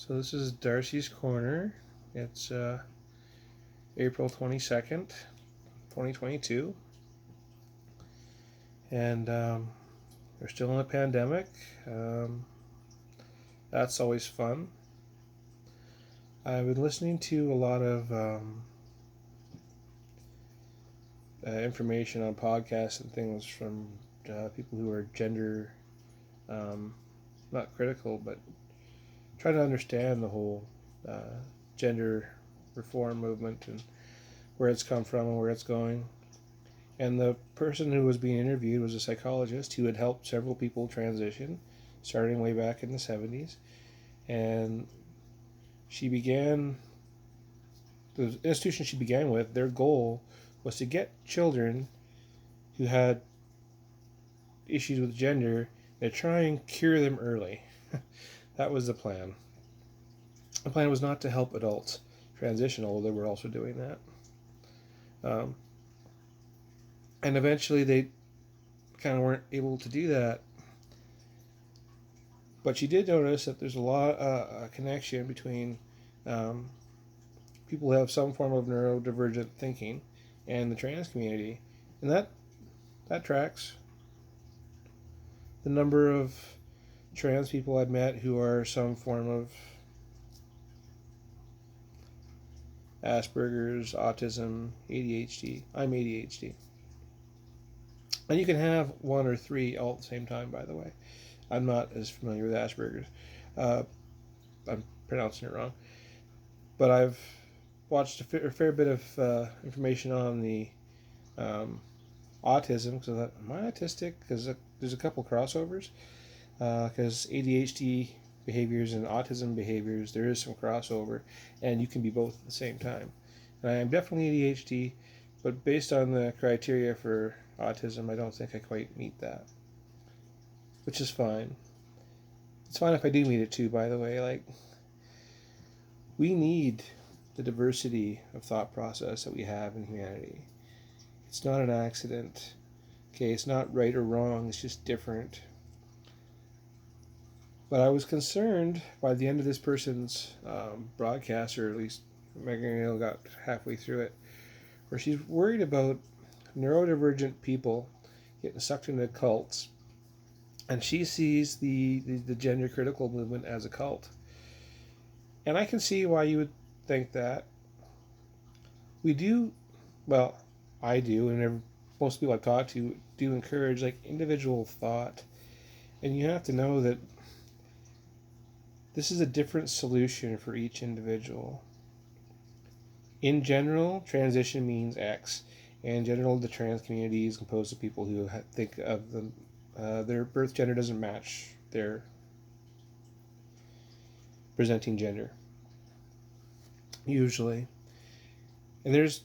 So this is Darci's Corner. It's April 22nd, 2022. And we're still in a pandemic. That's always fun. I've been listening to a lot of information on podcasts and things from people who are gender, not critical, but trying to understand the whole gender reform movement and where it's come from and where it's going. And the person who was being interviewed was a psychologist who had helped several people transition, starting way back in the 70s. And the institution she began with, their goal was to get children who had issues with gender and try and cure them early. That was the plan. The plan was not to help adults transition, although they were also doing that. And eventually they kind of weren't able to do that. But she did notice that there's a connection between people who have some form of neurodivergent thinking and the trans community. And that tracks. The number of trans people I've met who are some form of Asperger's, autism, ADHD. I'm ADHD. And you can have one or three all at the same time, by the way. I'm not as familiar with Asperger's. I'm pronouncing it wrong. But I've watched a fair bit of information on the autism. Because am I autistic? Because there's a couple crossovers. Because ADHD behaviors and autism behaviors, there is some crossover. And you can be both at the same time. And I am definitely ADHD. But based on the criteria for autism, I don't think I quite meet that. Which is fine. It's fine if I do meet it too, by the way. Like, we need the diversity of thought process that we have in humanity. It's not an accident. Okay, it's not right or wrong, it's just different. But I was concerned by the end of this person's broadcast, or at least Megan got halfway through it, where she's worried about neurodivergent people getting sucked into cults. And she sees the gender critical movement as a cult. And I can see why you would think that. We do, well, I do, and most people I've talked to do encourage like individual thought. And you have to know that this is a different solution for each individual. In general, transition means X. And in general, the trans community is composed of people who think of them. Their birth gender doesn't match their presenting gender, usually. And there's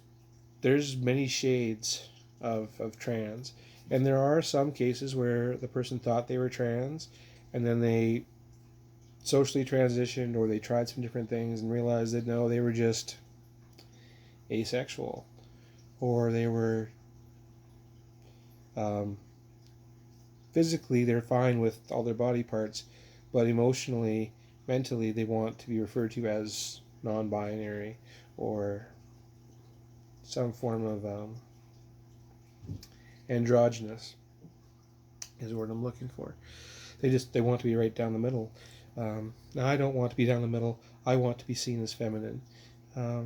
many shades of trans. And there are some cases where the person thought they were trans, and then they socially transitioned, or they tried some different things and realized that no, they were just asexual, or they were physically they're fine with all their body parts, but emotionally, mentally, they want to be referred to as non-binary or some form of androgynous is the word I'm looking for. They want to be right down the middle. Now, I don't want to be down the middle. I want to be seen as feminine. I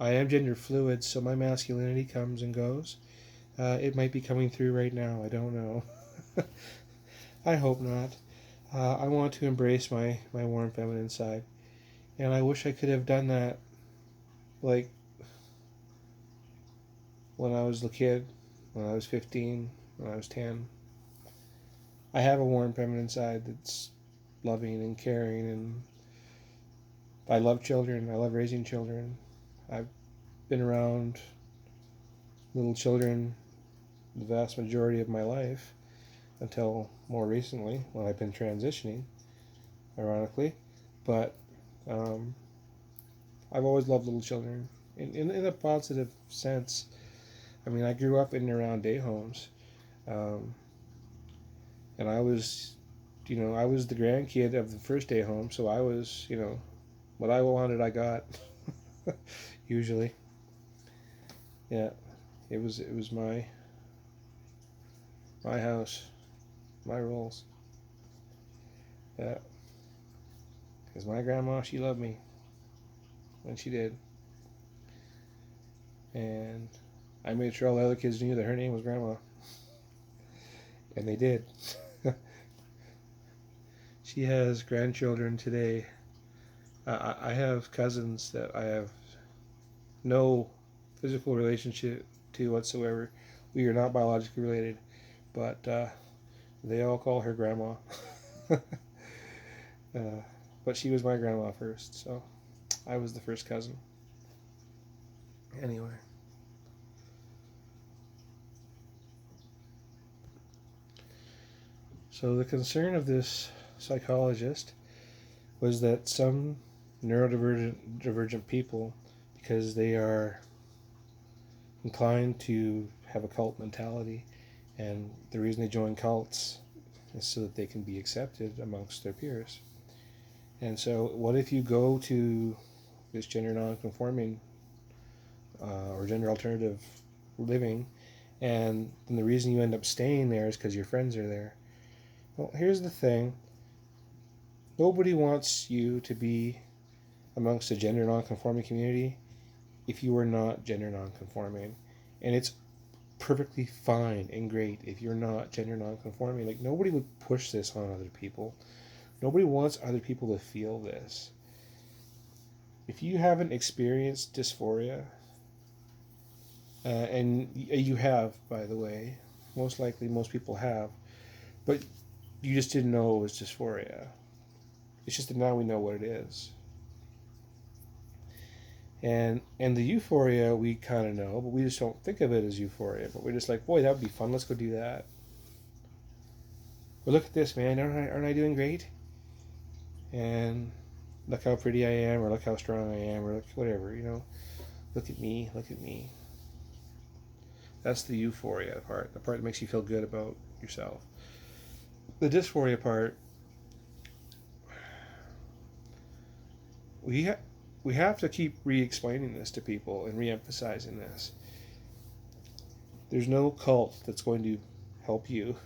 am gender fluid, so my masculinity comes and goes. It might be coming through right now. I don't know. I hope not. I want to embrace my warm feminine side. And I wish I could have done that like when I was a kid, when I was 15, when I was 10. I have a warm feminine side that's loving and caring, and I love children. I love raising children. I've been around little children the vast majority of my life until more recently when I've been transitioning, ironically. But I've always loved little children in a positive sense. I mean, I grew up in and around day homes, and I was I was the grandkid of the first day home, so I was, what I wanted, I got. Usually, yeah. It was my house, my rules. Yeah, because my grandma, she loved me, and she did, and I made sure all the other kids knew that her name was Grandma, and they did. She has grandchildren today. I have cousins that I have no physical relationship to whatsoever. We are not biologically related, but they all call her Grandma. But she was my grandma first, so I was the first cousin. Anyway, so the concern of this psychologist was that some neurodivergent people, because they are inclined to have a cult mentality, and the reason they join cults is so that they can be accepted amongst their peers. And so, what if you go to this gender non-conforming or gender alternative living, and then the reason you end up staying there is because your friends are there? Well, here's the thing. Nobody wants you to be amongst a gender non-conforming community if you are not gender non-conforming. And it's perfectly fine and great if you're not gender non-conforming. Like, nobody would push this on other people. Nobody wants other people to feel this. If you haven't experienced dysphoria, and you have, by the way, most likely most people have, but you just didn't know it was dysphoria. It's just that now we know what it is. And the euphoria we kind of know, but we just don't think of it as euphoria. But we're just like, boy, that would be fun. Let's go do that. Well, look at this, man. Aren't I doing great? And look how pretty I am, or look how strong I am, or look whatever, Look at me, look at me. That's the euphoria part, the part that makes you feel good about yourself. The dysphoria part, we have to keep re-explaining this to people and re-emphasizing this. There's no cult that's going to help you.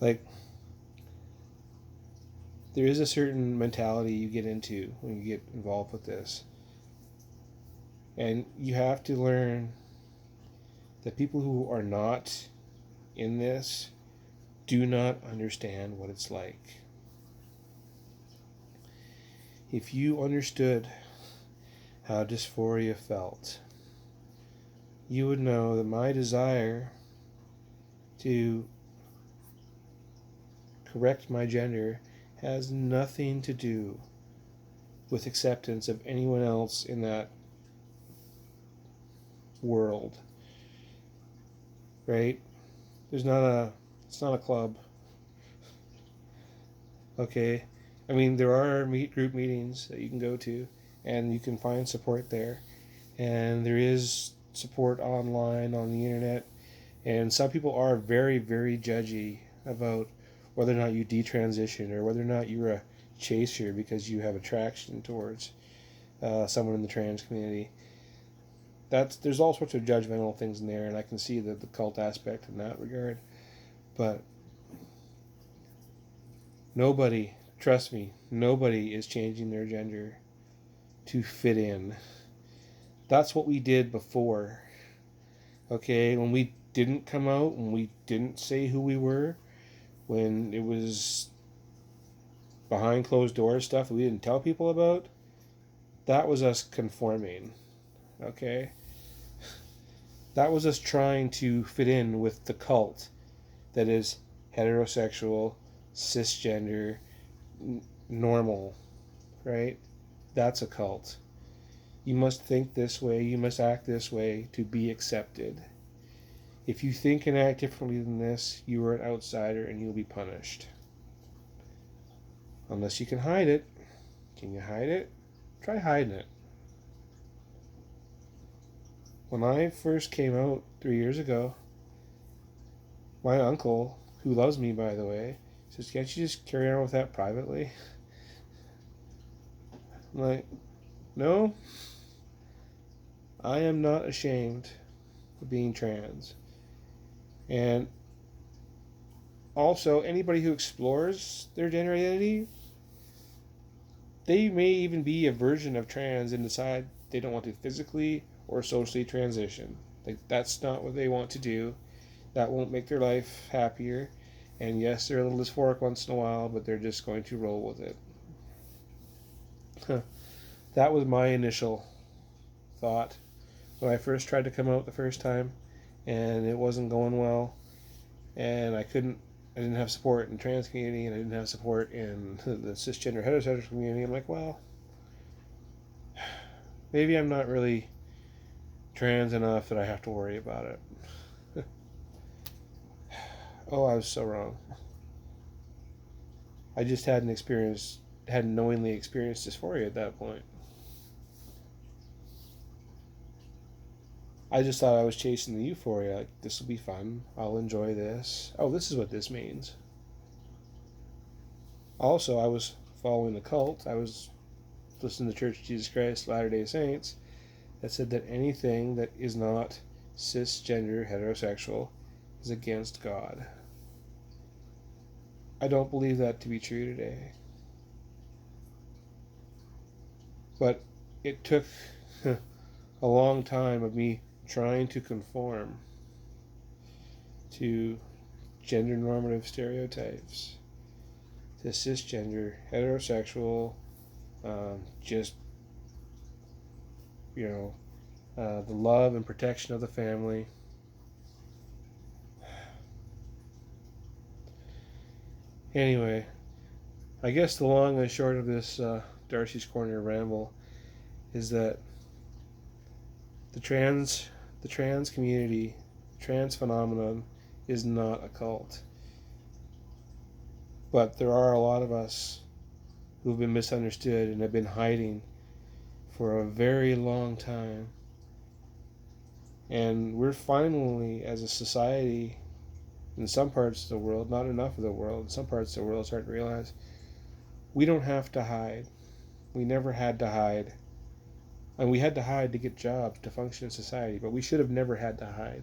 Like, there is a certain mentality you get into when you get involved with this. And you have to learn that people who are not in this do not understand what it's like. If you understood how dysphoria felt, you would know that my desire to correct my gender has nothing to do with acceptance of anyone else in that world. Right? It's not a club. Okay? I mean, there are group meetings that you can go to, and you can find support there. And there is support online on the internet. And some people are very, very judgy about whether or not you detransition, or whether or not you're a chaser because you have attraction towards someone in the trans community. There's all sorts of judgmental things in there, and I can see the cult aspect in that regard. But nobody, trust me, nobody is changing their gender to fit in. That's what we did before. Okay, when we didn't come out, when we didn't say who we were, when it was behind closed doors stuff that we didn't tell people about, that was us conforming. Okay? That was us trying to fit in with the cult that is heterosexual, cisgender, normal, right? That's a cult. You must think this way, you must act this way to be accepted. If you think and act differently than this, you are an outsider and you'll be punished. Unless you can hide it. Can you hide it? Try hiding it. When I first came out 3 years ago, my uncle, who loves me, by the way, Says, can't you just carry on with that privately? I'm like, no, I am not ashamed of being trans. And also, anybody who explores their gender identity, they may even be a version of trans and decide they don't want to physically or socially transition. Like, that's not what they want to do. That won't make their life happier. And yes, they're a little dysphoric once in a while, but they're just going to roll with it. That was my initial thought when I first tried to come out the first time, and it wasn't going well, and I didn't have support in the trans community, and I didn't have support in the cisgender heterosexual community. I'm like, well, maybe I'm not really trans enough that I have to worry about it. Oh, I was so wrong. I just hadn't knowingly experienced dysphoria at that point. I just thought I was chasing the euphoria. Like, this will be fun. I'll enjoy this. Oh, this is what this means. Also, I was following the cult. I was listening to the Church of Jesus Christ Latter-day Saints that said that anything that is not cisgender heterosexual is against God. I don't believe that to be true today. But it took a long time of me trying to conform to gender normative stereotypes, to cisgender, heterosexual, just, the love and protection of the family. Anyway, I guess the long and short of this Darcy's Corner ramble is that the trans community, trans phenomenon, is not a cult. But there are a lot of us who've been misunderstood and have been hiding for a very long time. And we're finally, as a society, in some parts of the world, not enough of the world, in some parts of the world, starting to realize we don't have to hide. We never had to hide. And we had to hide to get jobs, to function in society, but we should have never had to hide.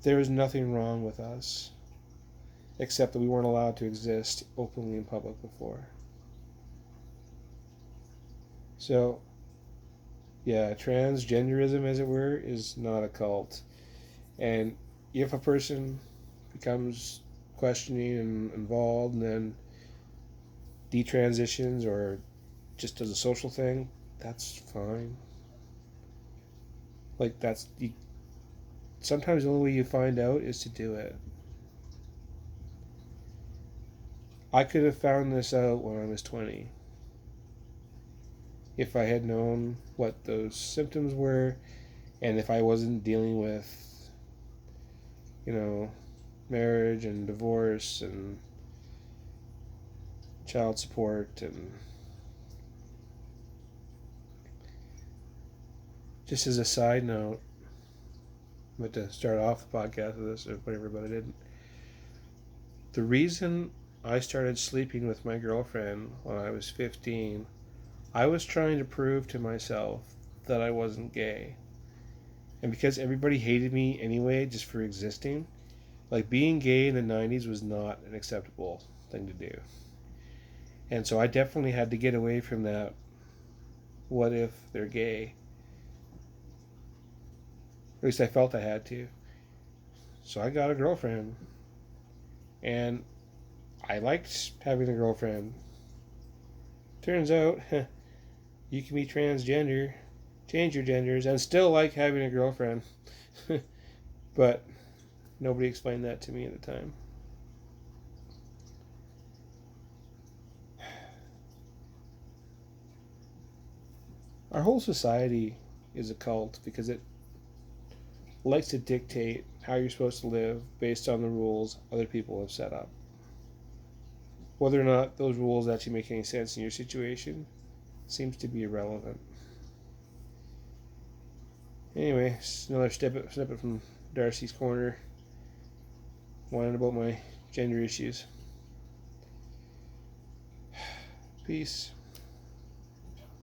There was nothing wrong with us, except that we weren't allowed to exist openly in public before. So, yeah, transgenderism, as it were, is not a cult. And if a person becomes questioning and involved and then detransitions or just does a social thing, that's fine. Like, sometimes the only way you find out is to do it. I could have found this out when I was 20. If I had known what those symptoms were, and if I wasn't dealing with, marriage and divorce and child support, and just as a side note, I'm going to start off the podcast with this, if everybody didn't. The reason I started sleeping with my girlfriend when I was 15, I was trying to prove to myself that I wasn't gay. And because everybody hated me anyway just for existing, like, being gay in the 90s was not an acceptable thing to do. And so I definitely had to get away from that, what if they're gay? At least I felt I had to. So I got a girlfriend. And I liked having a girlfriend. Turns out, you can be transgender, change your genders, and still like having a girlfriend. But nobody explained that to me at the time. Our whole society is a cult because it likes to dictate how you're supposed to live based on the rules other people have set up. Whether or not those rules actually make any sense in your situation seems to be irrelevant. Anyway, another snippet from Darcy's Corner, whining about my gender issues. Peace.